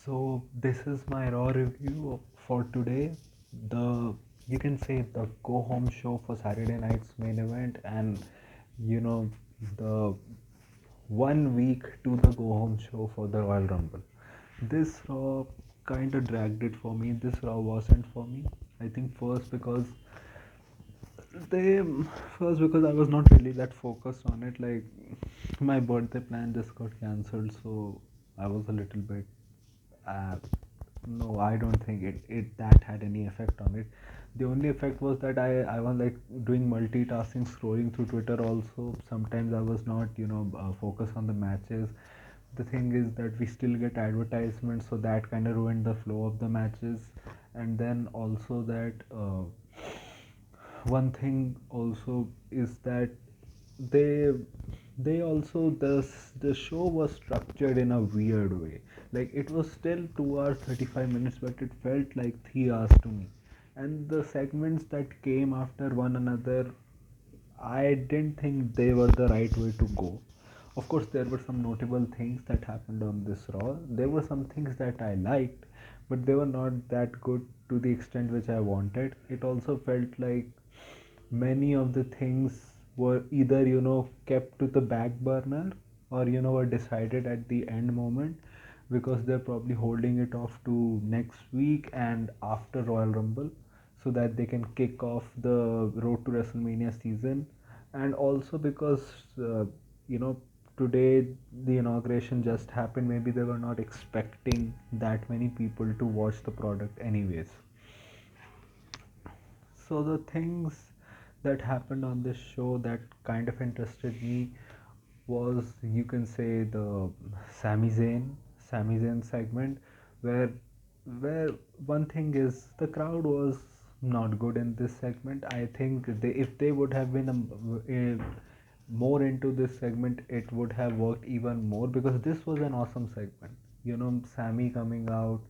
So this is my raw review for today. The you can say the go home show for Saturday night's main event, and you know the 1 week to the go home show for the Royal Rumble. This raw kind of dragged it for me. This raw wasn't for me. I think they first because I was not really that focused on it. Like my birthday plan just got cancelled, so I was a little bit uh, no, I don't think it that had any effect on it. The only effect was that I was like doing multitasking, scrolling through Twitter also. Sometimes I was not, focused on the matches. The thing is that we still get advertisements, so that kind of ruined the flow of the matches. And then also that one thing also is that they they also the show was structured in a weird way. Like it was still 2 hours 35 minutes, but it felt like 3 hours to me. And the segments that came after one another, I didn't think they were the right way to go. Of course, there were some notable things that happened on this Raw. There were some things that I liked, but they were not that good to the extent which I wanted. It also felt like many of the things were either, kept to the back burner, or, were decided at the end moment, because they're probably holding it off to next week and after Royal Rumble, so that they can kick off the Road to WrestleMania season. And also because you know today the inauguration just happened, maybe they were not expecting that many people to watch the product anyways. So the things that happened on this show that kind of interested me was, you can say, the Sami Zayn Sami Zayn segment, where where one thing is the crowd was not good in this segment. I think if they would have been more into this segment, it would have worked even more, because this was an awesome segment. Sammy coming out,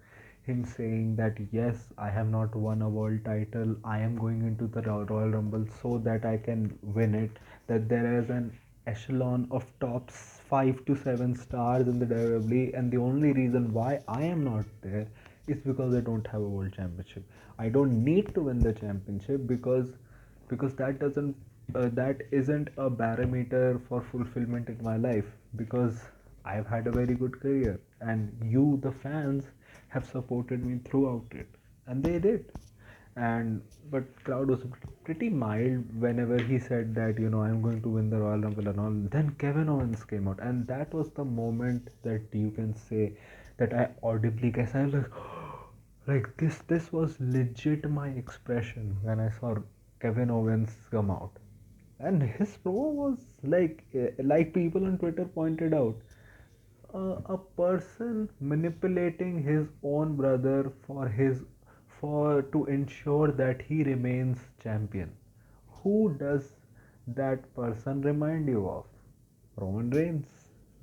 him saying that yes, I have not won a world title, I am going into the Royal Rumble so that I can win it, that there is an echelon of tops 5 to 7 stars in the WWE, and the only reason why I am not there is because I don't have a world championship. I don't need to win the championship, because that isn't a barometer for fulfillment in my life, because I've had a very good career, and you, the fans, have supported me throughout it, and they did. And but crowd was pretty mild whenever he said that, I'm going to win the Royal Rumble and all. Then Kevin Owens came out, and that was the moment that you can say that I audibly guess I was like, like this was legit my expression when I saw Kevin Owens come out. And his promo was like people on Twitter pointed out, a person manipulating his own brother for to ensure that he remains champion. Who does that person remind you of? Roman Reigns.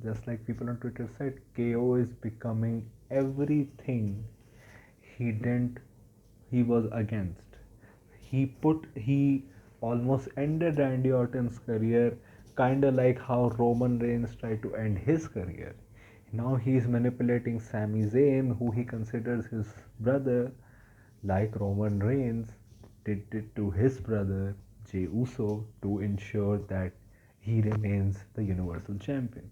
Just like people on Twitter said, KO is becoming everything he didn't he was against. He almost ended Randy Orton's career, kinda like how Roman Reigns tried to end his career. Now he's manipulating Sami Zayn, who he considers his brother, like Roman Reigns did it to his brother Jey Uso, to ensure that he remains the Universal Champion.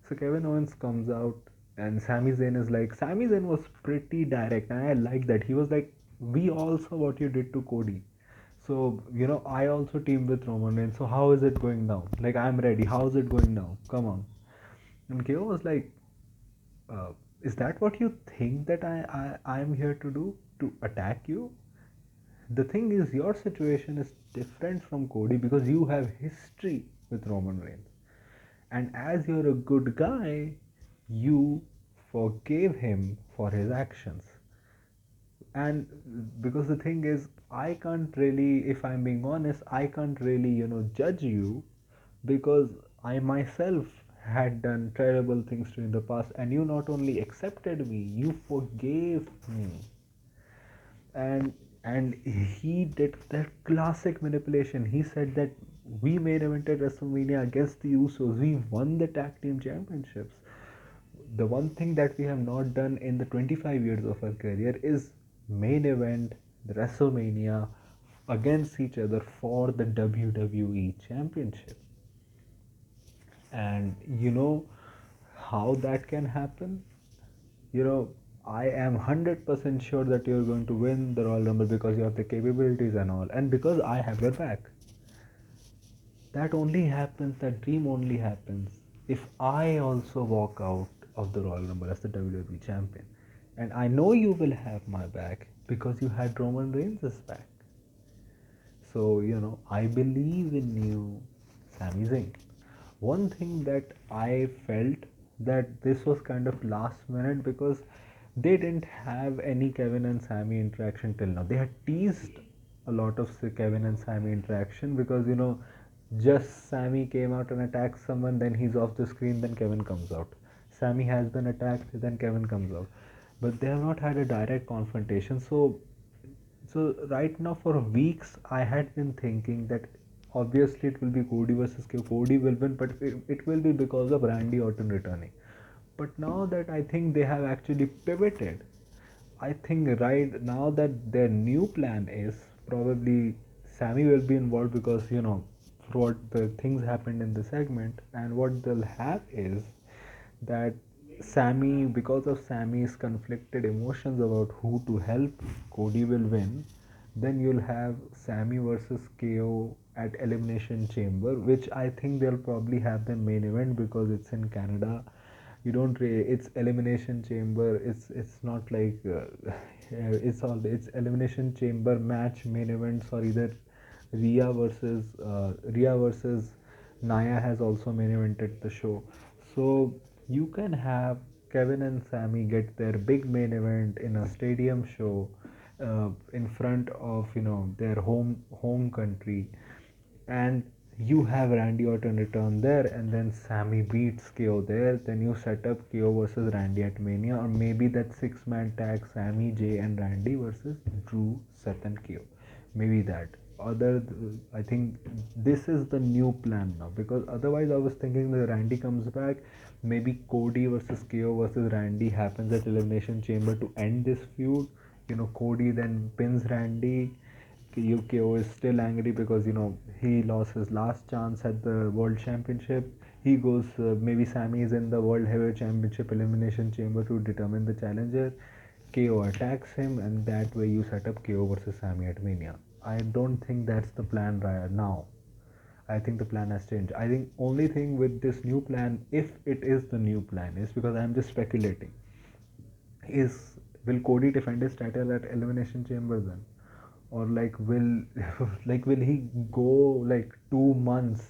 So Kevin Owens comes out, and Sami Zayn is like, Sami Zayn was pretty direct, and I like that. He was like, we all saw what you did to Cody. So, I also teamed with Roman Reigns. So how is it going down? Like, I'm ready. How's it going down? Come on. And KO was like, uh, is that what you think that I'm here to do? To attack you? The thing is, your situation is different from Cody, because you have history with Roman Reigns. And as you're a good guy, you forgave him for his actions. And because the thing is, I can't really, if I'm being honest, I can't really, judge you, because I myself had done terrible things during the past, and you not only accepted me, you forgave me. And he did that classic manipulation. He said that we made event at WrestleMania against the Usos, we won the tag team championships. the one thing that we have not done in the 25 years of our career is main event the WrestleMania against each other for the WWE Championship. And you know how that can happen? You know, I am 100% sure that you're going to win the Royal Rumble because you have the capabilities and all, and because I have your back. That only happens, that dream only happens if I also walk out of the Royal Rumble as the WWE champion. And I know you will have my back because you had Roman Reigns' back. So, I believe in you, Sami Zayn. One thing that I felt that this was kind of last minute because they didn't have any Kevin and Sami interaction till now. They had teased a lot of Kevin and Sami interaction because just Sami came out and attacked someone, then he's off the screen, then Kevin comes out. Sami has been attacked, then Kevin comes out. But they have not had a direct confrontation. So right now for weeks I had been thinking that obviously it will be Cody versus Cody will win, but it will be because of Randy Orton returning. But now that I think they have actually pivoted, I think right now that their new plan is probably Sammy will be involved because for what the things happened in the segment, and what they'll have is that Sammy, because of Sammy's conflicted emotions about who to help, Cody will win. Then you'll have Sammy versus KO at Elimination Chamber, which I think they'll probably have the main event because it's in Canada. You don't really, it's Elimination Chamber. It's not like it's Elimination Chamber match main events or either Rhea versus Naya has also main evented the show. So you can have Kevin and Sammy get their big main event in a stadium show in front of their home country, and you have Randy Orton return there, and then Sammy beats KO there. Then you set up KO versus Randy at Mania, or maybe that six-man tag Sammy, Jay, and Randy versus Drew, Seth, and KO. Maybe that. I think this is the new plan now because otherwise I was thinking that Randy comes back, maybe Cody versus KO versus Randy happens at Elimination Chamber to end this feud. Cody then pins Randy. UKO is still angry because he lost his last chance at the World Championship. He goes, maybe Sami is in the World Heavyweight Championship Elimination Chamber to determine the challenger. KO attacks him, and that way you set up KO versus Sami at Mania. I don't think that's the plan right now. I think the plan has changed. I think only thing with this new plan, if it is the new plan, is because I'm just speculating. Is will Cody defend his title at Elimination Chamber then? Or will he go like 2 months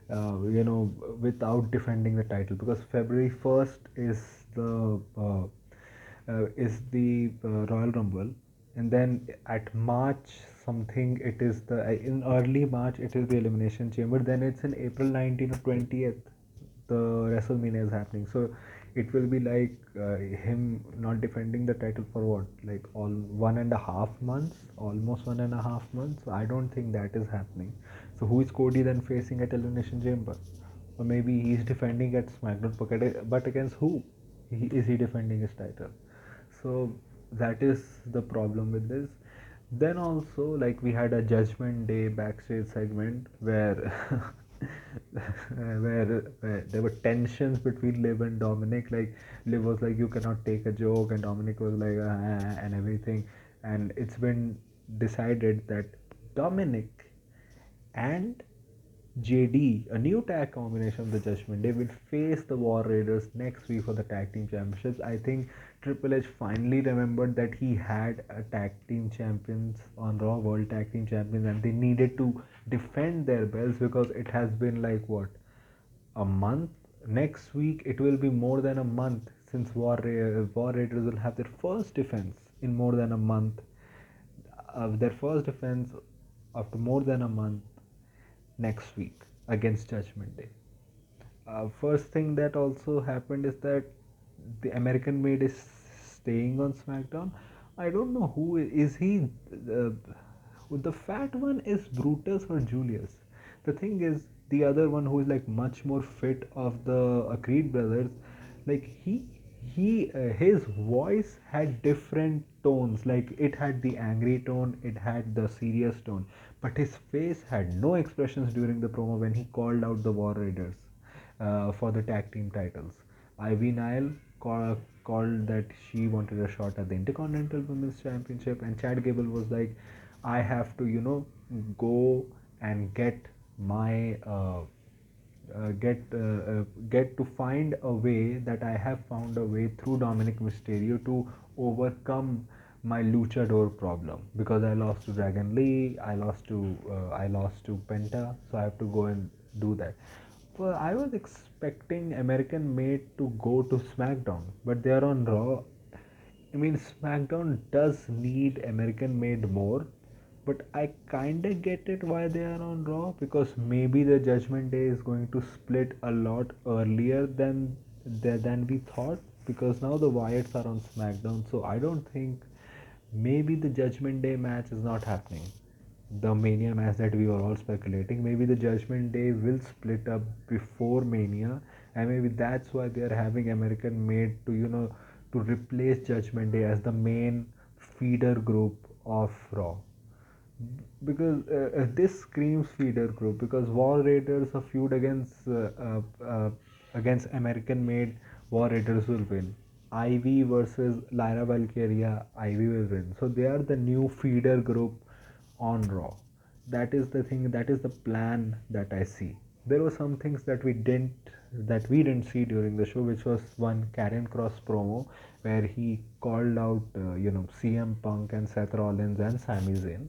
without defending the title because February 1st is the Royal Rumble, and then at March something it is the in early March it is the Elimination Chamber, then it's in April 19th or 20th the WrestleMania is happening. So it will be like him not defending the title for what, like all 1.5 months, almost 1.5 months. I don't think that is happening. So who is Cody then facing at Elimination Chamber? Or maybe he's defending at SmackDown, but against who? Is he defending his title? So that is the problem with this. Then also, like, we had a Judgment Day backstage segment where where there were tensions between Liv and Dominic. Like, Liv was like, "You cannot take a joke," and Dominic was like, and everything. And it's been decided that Dominic and JD, a new tag combination of the Judgment Day, will face the War Raiders next week for the tag team championships. I think Triple H finally remembered that he had a tag team champions on Raw, World Tag Team Champions, and they needed to defend their belts because it has been like what, a month? Next week it will be more than a month since War Raiders will have their first defense in more than a month. Their first defense after more than a month next week against Judgment Day. First thing that also happened is that the American Made is staying on SmackDown. I don't know who is he. The fat one is Brutus or Julius. The thing is, the other one who is like much more fit of the Creed brothers, Like his voice had different tones. Like it had the angry tone, it had the serious tone, but his face had no expressions during the promo when he called out the War Raiders for the tag team titles. Ivy Nile called that she wanted a shot at the Intercontinental Women's Championship, and Chad Gable was like, I have to, go and my get to find a way that I have found a way through Dominic Mysterio to overcome my luchador problem, because I lost to Dragon Lee, I lost to Penta, so I have to go and do that. Well, I was expecting American Made to go to SmackDown, but they are on Raw. I mean, SmackDown does need American Made more, but I kinda get it why they are on Raw, because maybe the Judgment Day is going to split a lot earlier than we thought, because now the Wyatts are on SmackDown, so I don't think maybe the Judgment Day match is not happening. The Mania match that we were all speculating, maybe the Judgment Day will split up before Mania, and maybe that's why they are having American Made to to replace Judgment Day as the main feeder group of Raw, because this screams feeder group, because War Raiders a feud against American made War Raiders will win. Ivy versus Lyra Valkyria, Ivy will win. So they are the new feeder group on Raw. That is the thing. That is the plan that I see. There were some things that we didn't see during the show, which was one Karrion Kross promo where he called out CM Punk and Seth Rollins and Sami Zayn.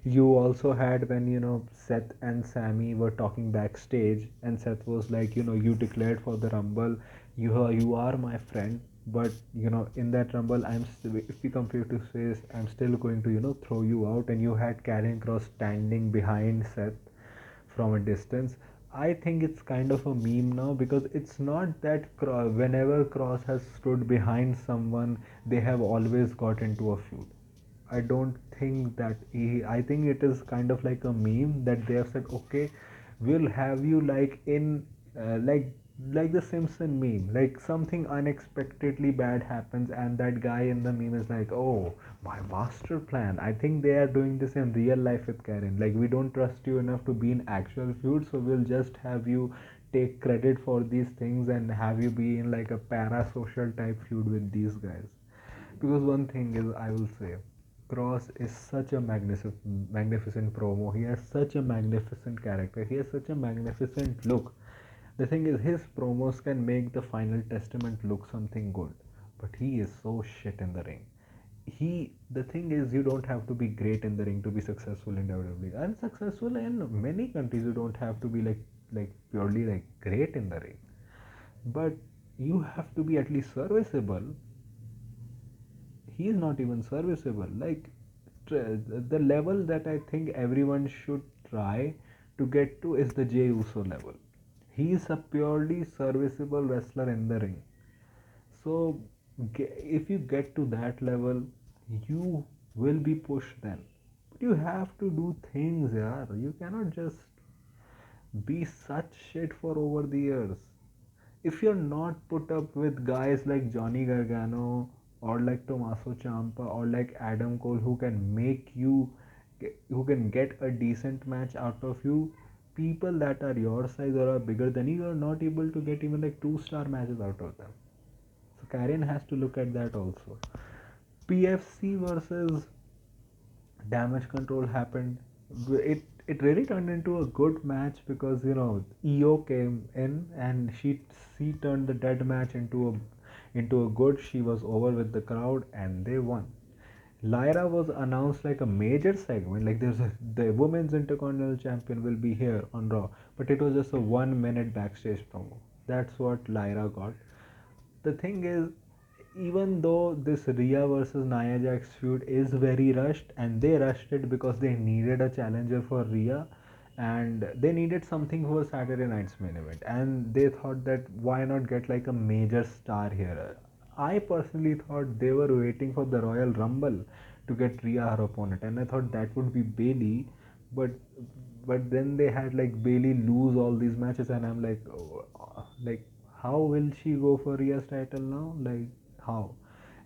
You also had when Seth and Sammy were talking backstage, and Seth was like, you declared for the Rumble, you are my friend, but in that Rumble, if we come face to face, I'm still going to throw you out. And you had Karrion Kross standing behind Seth from a distance. I think it's kind of a meme now, because it's not that whenever Cross has stood behind someone, they have always got into a feud. I don't think that I think it is kind of like a meme that they have said, okay, we'll have you like in like the Simpson meme, like something unexpectedly bad happens, and that guy in the meme is like, oh, my master plan. I think they are doing this in real life with Karen. Like, we don't trust you enough to be in actual feud, so we'll just have you take credit for these things and have you be in like a parasocial type feud with these guys. Because one thing is, I will say, Cross is such a magnificent promo. He has such a magnificent character. He has such a magnificent look. The thing is, his promos can make the Final Testament look something good, but he is so shit in the ring. The thing is, you don't have to be great in the ring to be successful in WWE. And successful in many countries, you don't have to be like purely like great in the ring, but you have to be at least serviceable. He is not even serviceable. Like, the level that I think everyone should try to get to is the Jey Uso level. He is a purely serviceable wrestler in the ring. So if you get to that level, you will be pushed then. But you have to do things, yeah. You cannot just be such shit for over the years. If you're not put up with guys like Johnny Gargano or like Tommaso Ciampa or like Adam Cole, who can get a decent match out of you, people that are your size or are bigger than you are not able to get even like 2-star matches out of them. So Karrion has to look at that also. PFC versus Damage Control happened. It really turned into a good match, because EO came in and she turned the dead match into a good. She was over with the crowd and they won. Lyra was announced like a major segment, like the women's intercontinental champion will be here on Raw, but it was just a 1 minute backstage promo. That's what Lyra got. The thing is, even though this Rhea versus Nia Jax feud is very rushed, and they rushed it because they needed a challenger for Rhea, and they needed something for Saturday night's main event, and they thought that why not get like a major star here. I personally thought they were waiting for the Royal Rumble to get Rhea her opponent, and I thought that would be Bailey, but then they had like Bailey lose all these matches, and I'm like, oh, like how will she go for Rhea's title now? Like how?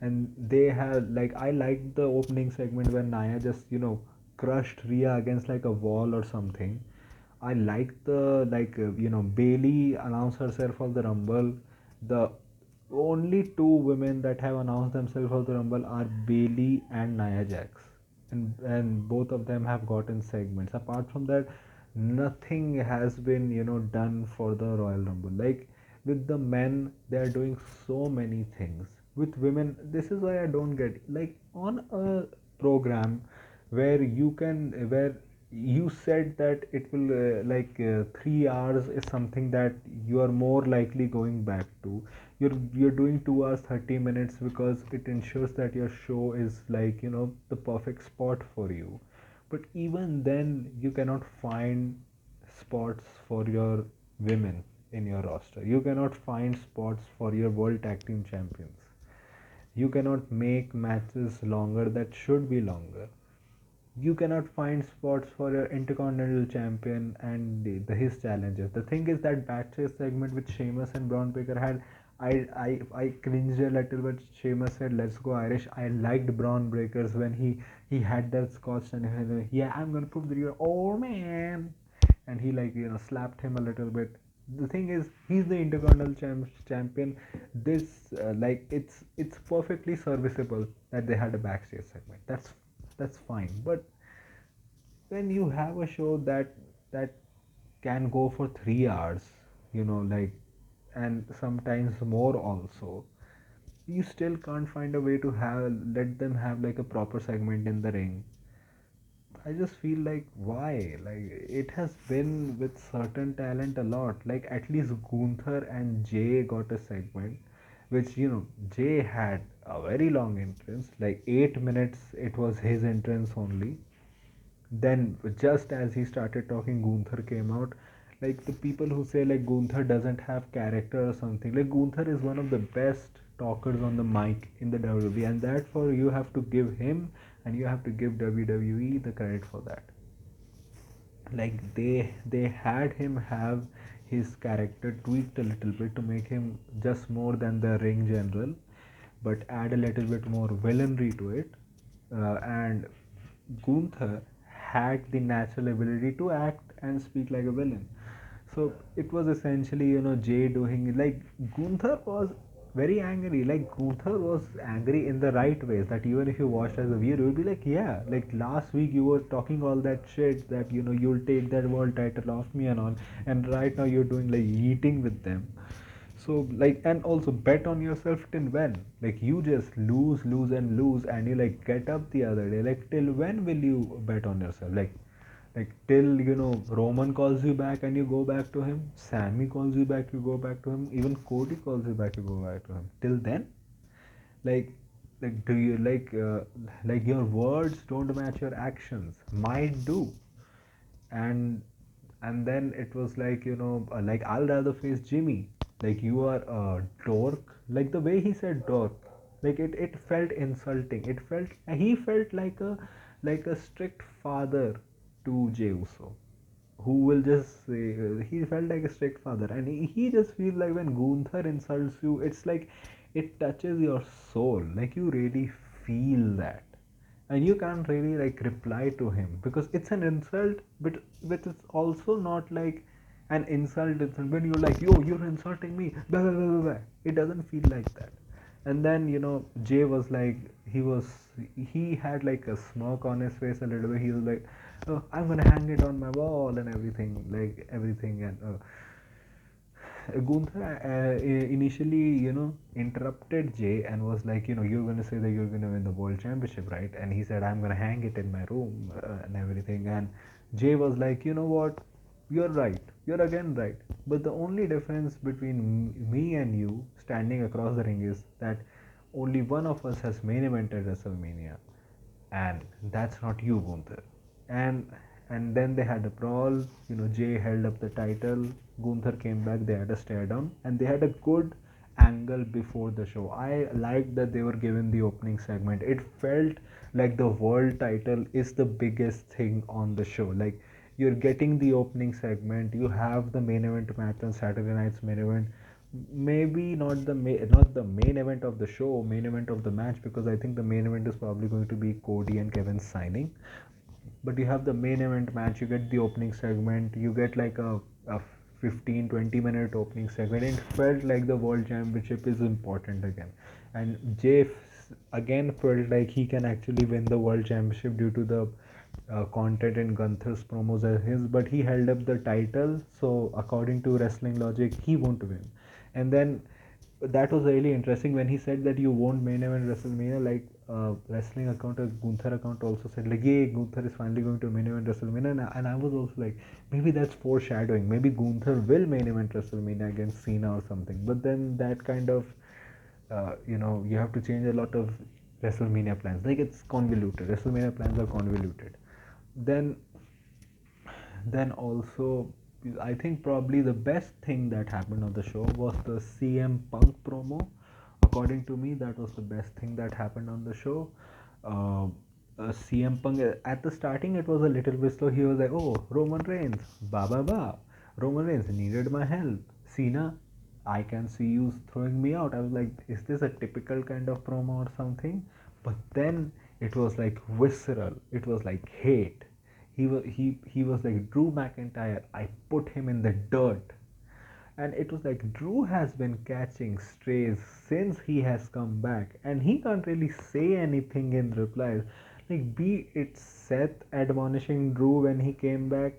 And they have like I liked the opening segment when Naya just crushed Rhea against like a wall or something. I like the Bailey announced herself for the Rumble. The only two women that have announced themselves for the Rumble are Bailey and Nia Jax, and both of them have gotten segments. Apart from that, nothing has been done for the Royal Rumble. Like with the men, they are doing so many things. With women, this is why I don't get like on a program where you said that it will 3 hours is something that you are more likely going back to. You're doing 2 hours 30 minutes because it ensures that your show is the perfect spot for you. But even then you cannot find spots for your women in your roster. You cannot find spots for your world tag team champions. You cannot make matches longer that should be longer. You cannot find spots for your intercontinental champion and his challenges. The thing is that backstage segment with Sheamus and Braun Breaker had, I cringed a little bit. Sheamus said, "Let's go Irish." I liked Braun Breakers when he had that scotch and he said, "Yeah, I'm gonna prove that you're oh man," and he slapped him a little bit. The thing is, he's the intercontinental champion. This it's perfectly serviceable that they had a backstage segment. That's fine. But when you have a show that can go for 3 hours, and sometimes more also, you still can't find a way to have let them have like a proper segment in the ring. I just feel like why? Like it has been with certain talent a lot. Like at least Gunther and Jay got a segment, which Jay had a very long entrance, like 8 minutes. It was his entrance only. Then just as he started talking, Gunther came out. Like the people who say like Gunther doesn't have character or something, like Gunther is one of the best talkers on the mic in the WWE, and that for you have to give him and you have to give WWE the credit for that. Like they had him have his character tweaked a little bit to make him just more than the ring general, but add a little bit more villainry to it. And Gunther had the natural ability to act and speak like a villain. So it was essentially, Jay doing like Gunther was very angry. Like Gunther was angry in the right ways. That even if you watched as a viewer, you'll be like, yeah, like last week you were talking all that shit that you'll take that world title off me and all, and right now you're doing like eating with them. So like, and also bet on yourself till when? Like you just lose and lose, and you like get up the other day. Like till when will you bet on yourself? Like till Roman calls you back and you go back to him. Sami calls you back, you go back to him. Even Cody calls you back, you go back to him. Till then, like do you like your words don't match your actions? Might do, and then it was like like I'll rather face Jimmy. Like you are a dork. Like the way he said dork, like it felt insulting. He felt like a strict father to Jey Uso, who will just say he felt like a strict father, and he just feels like when Gunther insults you, it's like it touches your soul. Like you really feel that, and you can't really like reply to him because it's an insult, but it's also not like an insult. It's when you're like, yo, you're insulting me, blah, blah, blah, blah, blah. It doesn't feel like that. And then Jay was like, he had like a smirk on his face a little bit. He was like, oh, I'm gonna hang it on my wall and everything, like everything. And Gunther initially, interrupted Jay and was like, you're going to say that you're going to win the world championship, right? And he said, I'm going to hang it in my room and everything. And Jay was like, you know what? You're right. You're again right. But the only difference between me and you standing across the ring is that only one of us has main evented WrestleMania, and that's not you, Gunther. And then they had a brawl. Jay held up the title. Gunther came back. They had a stare down, and they had a good angle before the show. I liked that they were given the opening segment. It felt like the world title is the biggest thing on the show. Like you're getting the opening segment. You have the main event match on Saturday night's main event. maybe not the main event of the show, main event of the match, because I think the main event is probably going to be Cody and Kevin signing. But you have the main event match, you get the opening segment, you get like a 15-20 minute opening segment. It felt like the world championship is important again, and again felt like he can actually win the world championship due to the content in Gunther's promos as his, but he held up the title, so according to wrestling logic he won't win. And then that was really interesting when he said that you won't main event WrestleMania. Like wrestling account, Gunther account also said like, "Yeah, Gunther is finally going to main event WrestleMania," and I was also like, maybe that's foreshadowing. Maybe Gunther will main event WrestleMania against Cena or something. But then that kind of, you have to change a lot of WrestleMania plans. Like it's convoluted. WrestleMania plans are convoluted. Then also, I think probably the best thing that happened on the show was the CM Punk promo. According to me, that was the best thing that happened on the show. uh, CM Punk, at the starting it was a little bit slow. He was like, "Oh, Roman Reigns, ba ba ba. Roman Reigns needed my help. Cena, I can see you throwing me out." I was like, "Is this a typical kind of promo or something?" But then it was like visceral. It was like hate. He was like, "Drew McIntyre, I put him in the dirt." And it was like Drew has been catching strays since he has come back, and he can't really say anything in replies. Like, be it Seth admonishing Drew when he came back,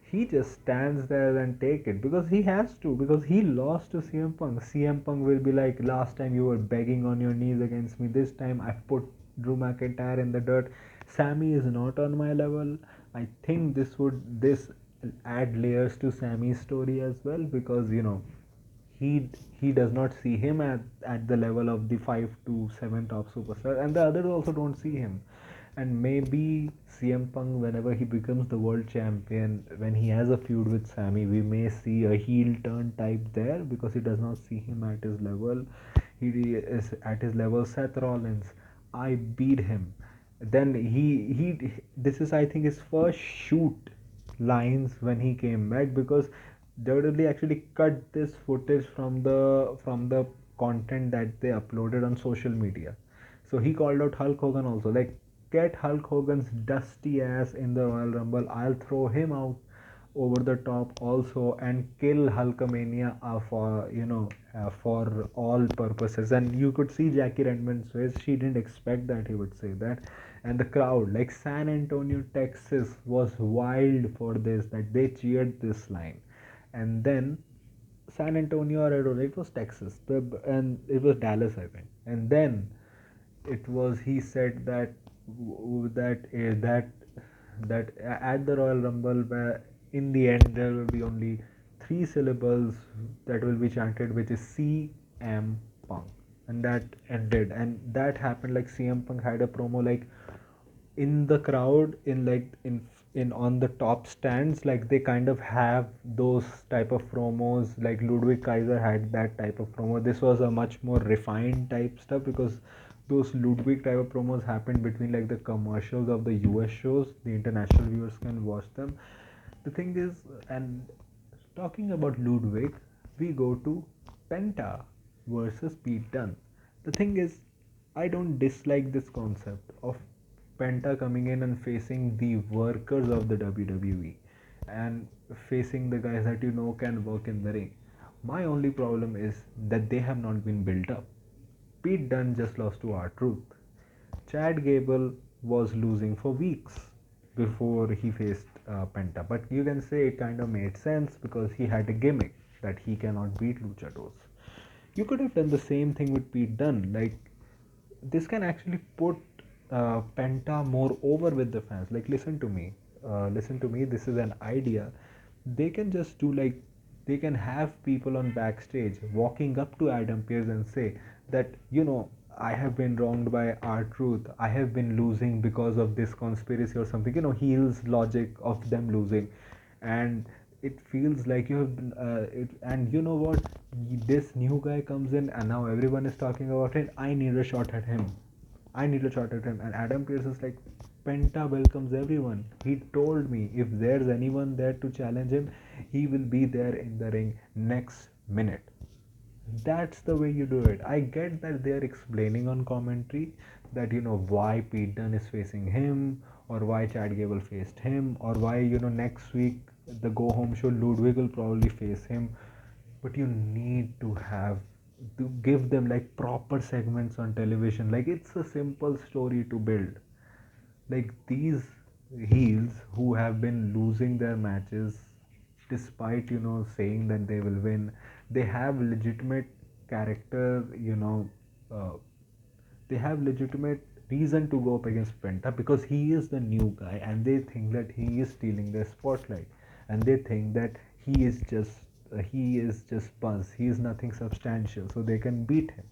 he just stands there and take it because he has to, because he lost to CM Punk. CM Punk will be like, "Last time you were begging on your knees against me, this time I put Drew McIntyre in the dirt. Sammy is not on my level." I think this add layers to Sammy's story as well, because he does not see him at the level of the 5 to 7 top superstar, and the others also don't see him. And maybe CM Punk, whenever he becomes the world champion, when he has a feud with Sammy, we may see a heel turn type there, because he does not see him at his level. He is at his level. Seth Rollins, I beat him. Then he this is, I think, his first shoot lines when he came back, because WWE actually cut this footage from the content that they uploaded on social media. So he called out Hulk Hogan also, like, "Get Hulk Hogan's dusty ass in the Royal Rumble. I'll throw him out over the top also and kill Hulkamania for all purposes." And you could see Jackie Redmond's face. She didn't expect that he would say that. And the crowd, like San Antonio, Texas, was wild for this, that they cheered this line. And then San Antonio, or I don't know, it was Texas, and it was Dallas, I think. And then it was, he said that that that at the Royal Rumble, where in the end there will be only three syllables that will be chanted, which is CM Punk, and that ended. And that happened, like CM Punk had a promo, like in the crowd, in on the top stands, like they kind of have those type of promos, like Ludwig Kaiser had that type of promo. This was a much more refined type stuff, because those Ludwig type of promos happened between like the commercials of the US shows. The international viewers can watch them. The thing is, and talking about Ludwig, we go to Penta versus Pete Dunne. The thing is, I don't dislike this concept of Penta coming in and facing the workers of the WWE, and facing the guys that can work in the ring. My only problem is that they have not been built up. Pete Dunne just lost to R-Truth. Chad Gable was losing for weeks before he faced Penta, but you can say it kind of made sense because he had a gimmick that he cannot beat luchadors. You could have done the same thing with Pete Dunne. Like, this can actually put Penta more over with the fans. Like, listen to me. This is an idea. They can just do, like, they can have people on backstage walking up to Adam Pearce and say that, "I have been wronged by R-Truth. I have been losing because of this conspiracy," or something. Heels logic of them losing, and it feels like you have been, and you know what? This new guy comes in, and now everyone is talking about it. I need a shot at him. I need a shot at him. And Adam Pearce is like, "Penta welcomes everyone. He told me if there's anyone there to challenge him, he will be there in the ring next minute." That's the way you do it. I get that they're explaining on commentary that why Pete Dunne is facing him, or why Chad Gable faced him, or why next week the go home show Ludwig will probably face him. But you need to give them like proper segments on television. Like, it's a simple story to build. Like, these heels who have been losing their matches despite saying that they will win, they have legitimate character, uh, they have legitimate reason to go up against Penta because he is the new guy, and they think that he is stealing their spotlight, and they think that he is just buzz, he is nothing substantial, so they can beat him.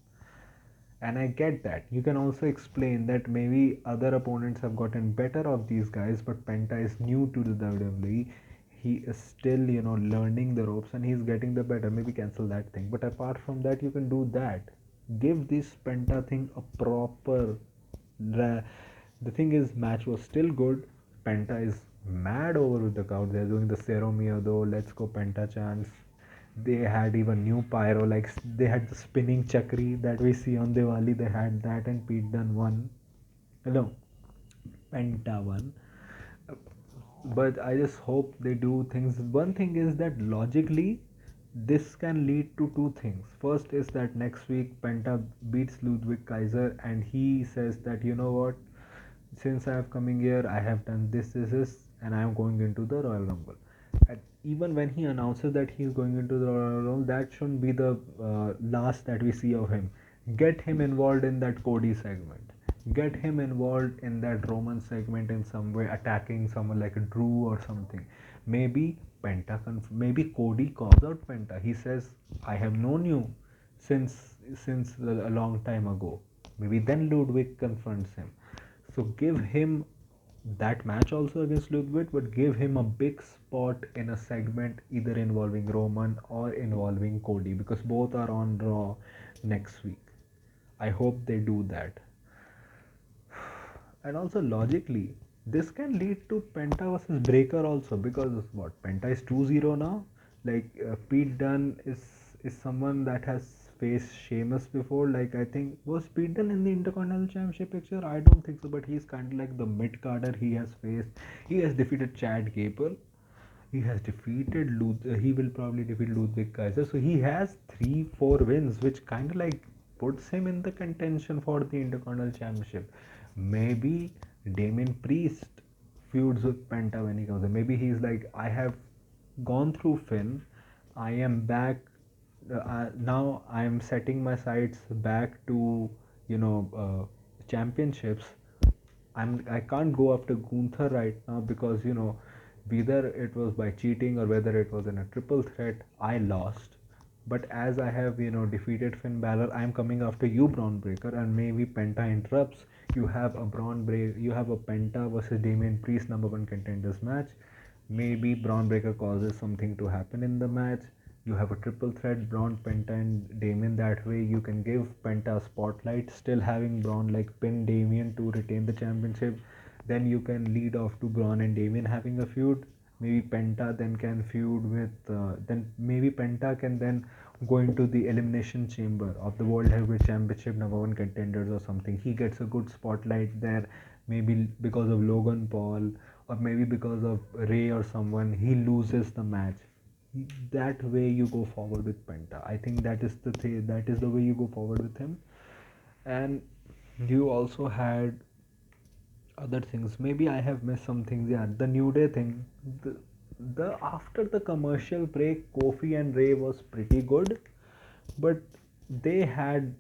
And I get that. You can also explain that maybe other opponents have gotten better of these guys, but Penta is new to the WWE. He is still, learning the ropes, and he's getting the better. Maybe cancel that thing. But apart from that, you can do that. Give this Penta thing a proper. The thing is, match was still good. Penta is mad over with the crowd. They're doing the Cero Mio though. Let's go Penta chants. They had even new pyro, like they had the spinning chakri that we see on Diwali. They had that, and Pete Dunne won. No, Penta won. But I just hope they do things. One thing is that logically, this can lead to two things. First is that next week Penta beats Ludwig Kaiser, and he says that what, since I have coming here, I have done this, and I am going into the Royal Rumble. And even when he announces that he is going into the Royal Rumble, that shouldn't be the last that we see of him. Get him involved in that Cody segment. Get him involved in that Roman segment in some way, attacking someone like a Drew or something. Maybe maybe Cody calls out Penta. He says, "I have known you since a long time ago." Maybe then Ludwig confronts him. So give him that match also against Ludwig, but give him a big spot in a segment either involving Roman or involving Cody, because both are on Raw next week. I hope they do that. And also logically, this can lead to Penta versus Breaker also, because what, Penta is 2-0 now. Like, Pete Dunne is someone that has faced Sheamus before. Like, I think, was Pete Dunne in the Intercontinental Championship picture? I don't think so, but he's kind of like the mid carder. He has faced, he has defeated Chad Gable, he has defeated he will probably defeat Ludwig Kaiser. So he has 3-4 wins, which kind of like puts him in the contention for the Intercontinental Championship. Maybe Damien Priest feuds with Penta when he comes in. Maybe he's like, I have gone through Finn, I am back. Now I am setting my sights back to championships. I can't go after Gunther right now because whether it was by cheating or whether it was in a triple threat, I lost. But as I have defeated Finn Balor, I am coming after you, Braun Breaker, and maybe Penta interrupts. You have a you have a Penta versus Damian Priest number 1 contenders match. Maybe Braun Breaker causes something to happen in the match. You have a triple threat, Braun, Penta, and Damien. That way, you can give Penta a spotlight, still having Braun like pin Damien to retain the championship. Then you can lead off to Braun and Damien having a feud. Maybe Penta then can feud with. Then maybe Penta can then go into the elimination chamber of the World Heavyweight Championship number 1 contenders or something. He gets a good spotlight there. Maybe because of Logan Paul, or maybe because of Ray or someone, he loses the match. That way you go forward with Penta. I think that is the way you go forward with him. And you also had other things. Maybe I have missed some things. Yeah, the New Day thing. The after the commercial break, Kofi and Ray was pretty good, but they had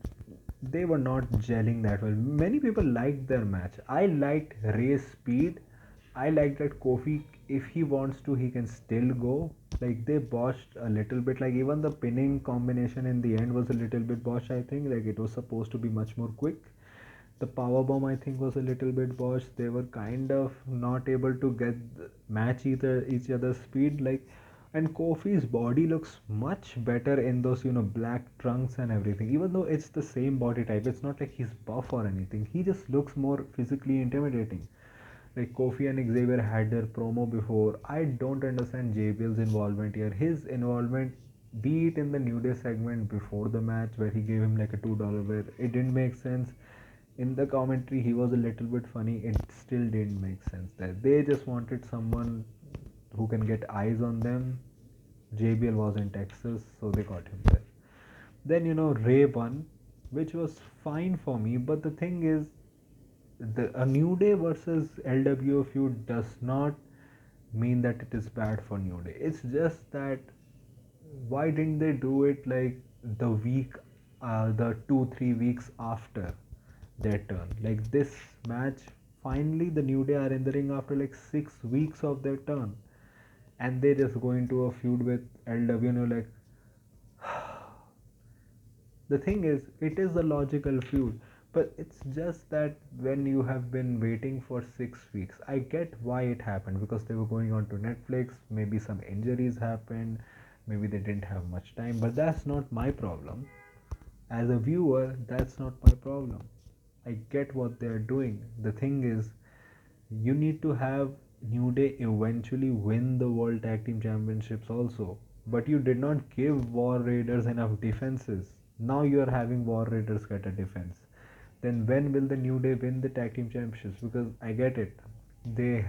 they were not gelling that well. Many people liked their match. I liked Ray's speed. I liked that Kofi, if he wants to, he can still go. Like, they botched a little bit. Like, even the pinning combination in the end was a little bit botched. I think like it was supposed to be much more quick. The power bomb, I think, was a little bit botched. They were kind of not able to match either each other's speed. Like, and Kofi's body looks much better in those black trunks and everything. Even though it's the same body type, it's not like he's buff or anything. He just looks more physically intimidating. Like, Kofi and Xavier had their promo before. I don't understand JBL's involvement here. His involvement Be it in the New Day segment before the match where he gave him like a $2 bill, it didn't make sense. In the commentary, he was a little bit funny. It still didn't make sense. That they just wanted someone who can get eyes on them. JBL was in Texas, so they got him there. Then Ray won, which was fine for me. But the thing is, the a New Day versus LWO feud does not mean that it is bad for New Day. It's just that why didn't they do it like the week, the 2-3 weeks after their turn? Like this match, finally the New Day are in the ring after like 6 weeks of their turn, and they just go into a feud with LW. Like the thing is, it is a logical feud, but it's just that when you have been waiting for 6 weeks, I get why it happened because they were going on to Netflix. Maybe some injuries happened, maybe they didn't have much time, but that's not my problem. As a viewer, that's not my problem. I get what they're doing. The thing is, you need to have New Day eventually win the World Tag Team Championships also. But you did not give War Raiders enough defenses. Now you are having War Raiders get a defense. Then when will the New Day win the Tag Team Championships? Because I get it. The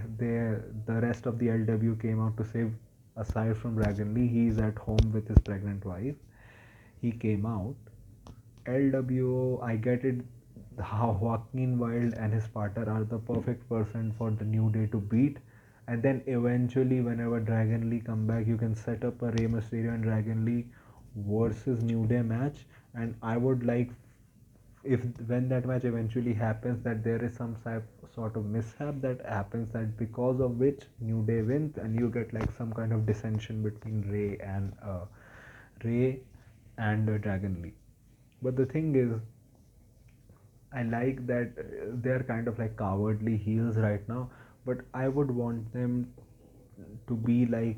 rest of the LW came out to save. Aside from Dragon Lee, he is at home with his pregnant wife. He came out. LWO, I get it. How Joaquin Wild and his partner are the perfect person for the New Day to beat, and then eventually, whenever Dragon Lee come back, you can set up a Rey Mysterio and Dragon Lee versus New Day match. And I would like, if when that match eventually happens, that there is some sort of mishap that happens, that because of which New Day wins, and you get like some kind of dissension between Ray and Dragon Lee. But the thing is, I like that they're kind of like cowardly heels right now, but I would want them to be like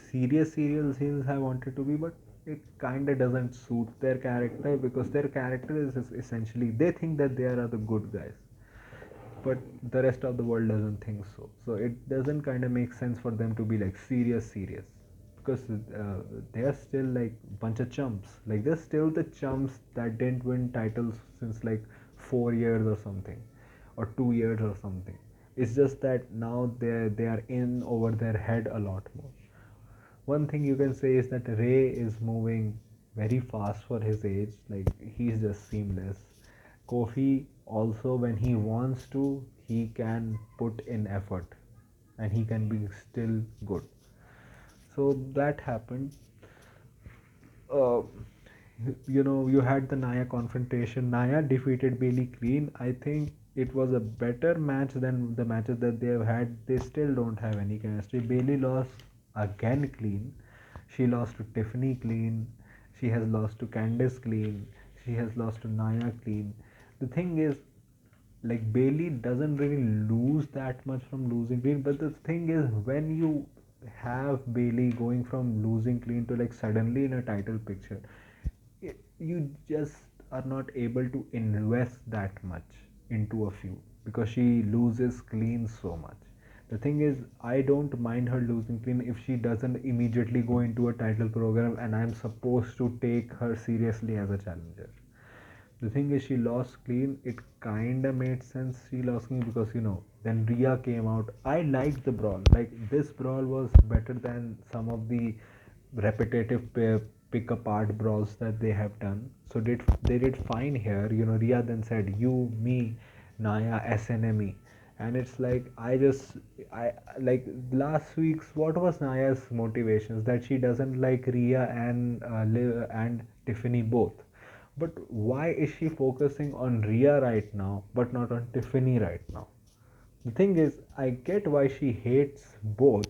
serious heels I wanted to be, but it kind of doesn't suit their character because their character is essentially they think that they are the good guys, but the rest of the world doesn't think so. So it doesn't kind of make sense for them to be like serious because they are still like bunch of chumps. Like they're still the chumps that didn't win titles since like 4 years or something, or 2 years or something. It's just that now they are in over their head a lot more. One thing you can say is that Ray is moving very fast for his age. Like he's just seamless. Kofi also, when he wants to, he can put in effort, and he can be still good. So that happened. Uh, you had the Naya confrontation. Naya defeated Bailey clean. I think it was a better match than the matches that they have had. They still don't have any chemistry. Bailey lost again clean. She lost to Tiffany clean. She has lost to Candice clean. She has lost to Naya clean. The thing is, like Bailey doesn't really lose that much from losing clean, but the thing is, when you have Bailey going from losing clean to like suddenly in a title picture, you just are not able to invest that much into a feud because she loses clean so much. The thing is, I don't mind her losing clean if she doesn't immediately go into a title program and I'm supposed to take her seriously as a challenger. The thing is, she lost clean. It kinda made sense she lost clean because then Rhea came out. I liked the brawl. Like this brawl was better than some of the repetitive pick apart brawls that they have done. So they did fine here. Rhea then said, "You, me, Naya, SNME." And it's like I like last week's, what was Naya's motivations, that she doesn't like Rhea and Liv and Tiffany both. But why is she focusing on Rhea right now but not on Tiffany right now? The thing is, I get why she hates both,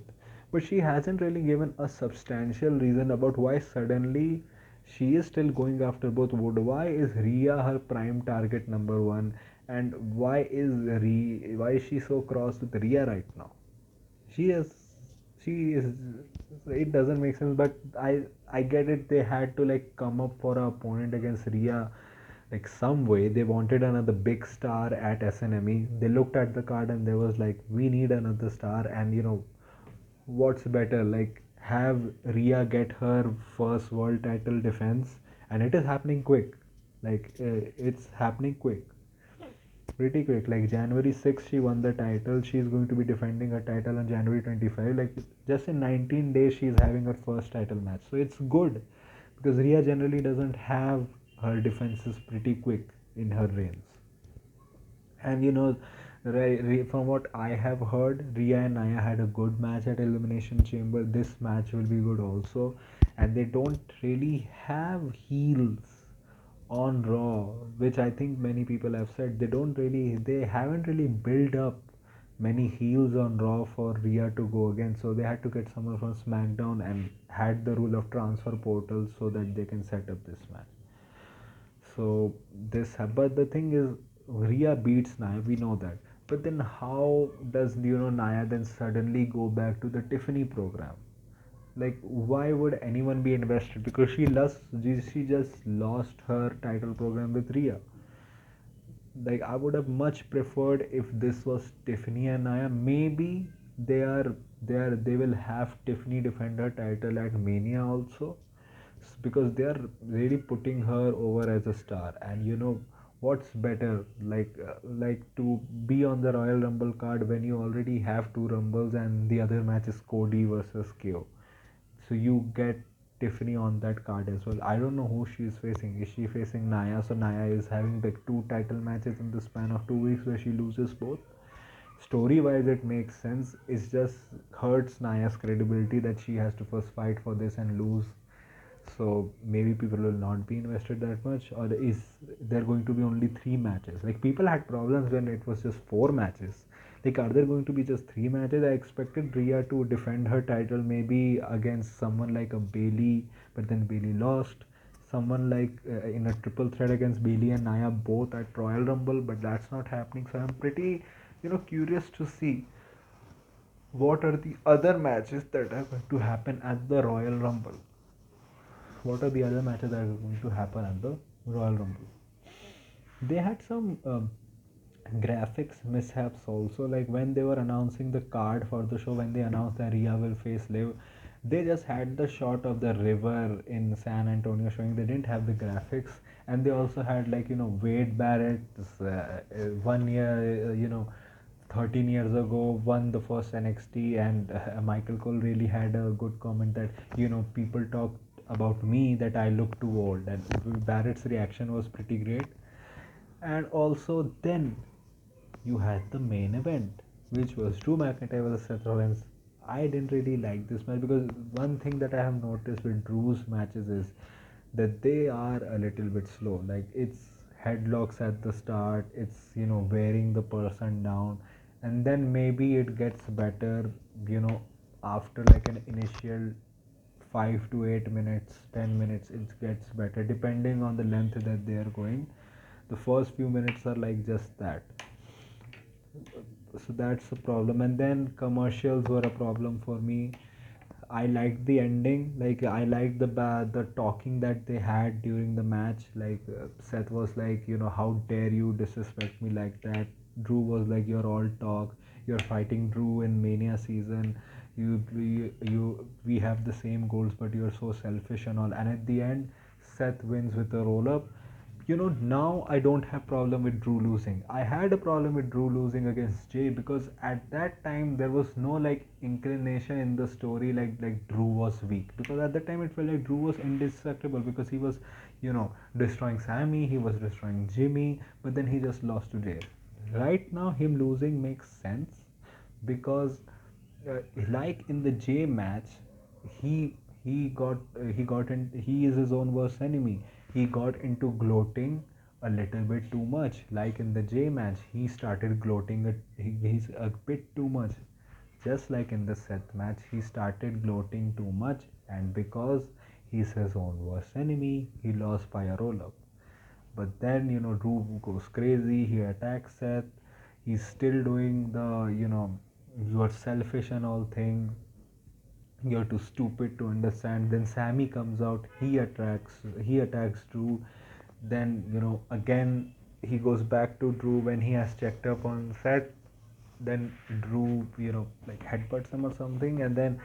but she hasn't really given a substantial reason about why suddenly she is still going after both. Why is Rhea her prime target number one, and why is she so cross with Rhea right now? She is she is it doesn't make sense, but I get it. They had to like come up for an opponent against Rhea like some way. They wanted another big star at SNME. They looked at the card and they was like, we need another star. And what's better, like have Rhea get her first world title defense, and it is happening quick. Like it's happening quick, pretty quick. Like January 6th, she won the title. She's going to be defending her title on January 25. Like just in 19 days, she's having her first title match. So it's good because Rhea generally doesn't have her defenses pretty quick in her reigns. And from what I have heard, Rhea and Nia had a good match at Elimination Chamber. This match will be good also. And they don't really have heels on Raw, which I think many people have said. They haven't really built up many heels on Raw for Rhea to go again. So they had to get someone from SmackDown and had the rule of transfer portals so that they can set up this match. So but the thing is, Rhea beats Nia. We know that. But then, how does Nia then suddenly go back to the Tiffany program? Like, why would anyone be invested? Because she just lost her title program with Rhea. Like, I would have much preferred if this was Tiffany and Nia. Maybe they will have Tiffany defend her title at Mania also, because they are really putting her over as a star. And what's better, like to be on the Royal Rumble card when you already have two Rumbles and the other match is Cody versus KO. So you get Tiffany on that card as well. I don't know who she is facing. Is she facing Nia? So Nia is having like two title matches in the span of 2 weeks where she loses both. Story wise, it makes sense. It just hurts Nia's credibility that she has to first fight for this and lose. So maybe people will not be invested that much, or is there going to be only three matches? Like people had problems when it was just four matches. Like, are there going to be just three matches? I expected Rhea to defend her title maybe against someone like a Bailey, but then Bailey lost. Someone like in a triple threat against Bailey and Nia both at Royal Rumble, but that's not happening. So I'm pretty, curious to see what are the other matches that are going to happen at the Royal Rumble. What are the other matches that are going to happen at the Royal Rumble? They had some graphics mishaps also. Like when they were announcing the card for the show, when they announced that Rhea will face Liv, they just had the shot of the river in San Antonio showing. They didn't have the graphics, and they also had like Wade Barrett, 1 year, 13 years ago won the first NXT, and Michael Cole really had a good comment that people talk about me that I look too old, and Barrett's reaction was pretty great. And also then you had the main event, which was Drew McIntyre versus Seth Rollins. I didn't really like this match because one thing that I have noticed with Drew's matches is that they are a little bit slow. Like it's headlocks at the start, it's wearing the person down, and then maybe it gets better, after like an initial 5 to 8 minutes, 10 minutes, it gets better depending on the length that they are going. The first few minutes are like just that. So that's a problem. And then commercials were a problem for me. I liked the ending. Like I liked the talking that they had during the match. Like Seth was like, how dare you disrespect me like that. Drew was like, you're all talk, you're fighting Drew in Mania season, we have the same goals but you're so selfish and all. And at the end, Seth wins with a roll up. Now I don't have problem with Drew losing. I had a problem with Drew losing against Jay because at that time there was no like inclination in the story like Drew was weak, because at that time it felt like Drew was indestructible because he was destroying Sami, he was destroying Jimmy, but then he just lost to Jay. Right now him losing makes sense because uh, like in the J match, he he is his own worst enemy. He got into gloating a little bit too much. Like in the J match, he started gloating. He's a bit too much. Just like in the Seth match, he started gloating too much, and because he's his own worst enemy, he lost by a roll up. But then Drew goes crazy. He attacks Seth. He's still doing the you're selfish and all thing. You're too stupid to understand. Then Sammy comes out. He attacks Drew. Then again he goes back to Drew when he has checked up on Seth. Then Drew like headbutts him or something, and then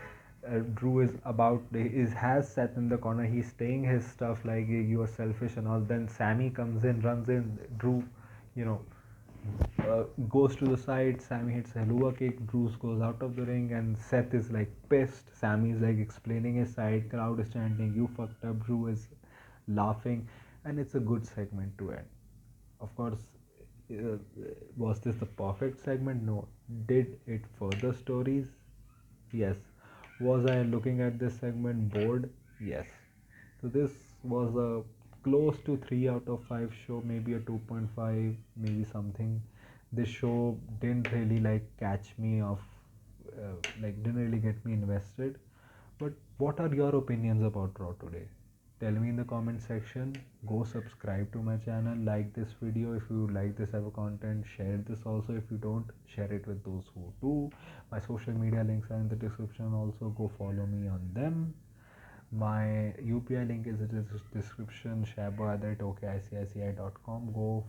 Drew is about is has Seth in the corner. He's saying his stuff like you are selfish and all. Then Sami comes in, runs in. Drew, you know, goes to the side. Sami hits a Helluva kick. Drew goes out of the ring, and Seth is like pissed. Sami is like explaining his side. Crowd is chanting, "You fucked up." Drew is laughing, and it's a good segment to end. Of course, uh, was this the perfect segment? No. Did it further stories? Yes. Was I looking at this segment bored? Yes. So this was a close to 3 out of 5 show, maybe a 2.5, maybe something. This show didn't really like catch me off, like didn't really get me invested. But what are your opinions about Raw today? Tell me in the comment section. Go subscribe to my channel, like this video if you like this type of content, share this also if you don't, share it with those who do. My social media links are in the description also, go follow me on them. My UPI link is in the description, shabo@okicici.com. Go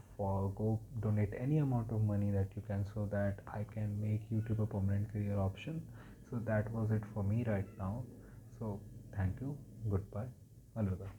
donate any amount of money that you can so that I can make YouTube a permanent career option. So that was it for me right now. So thank you, goodbye, Alvida.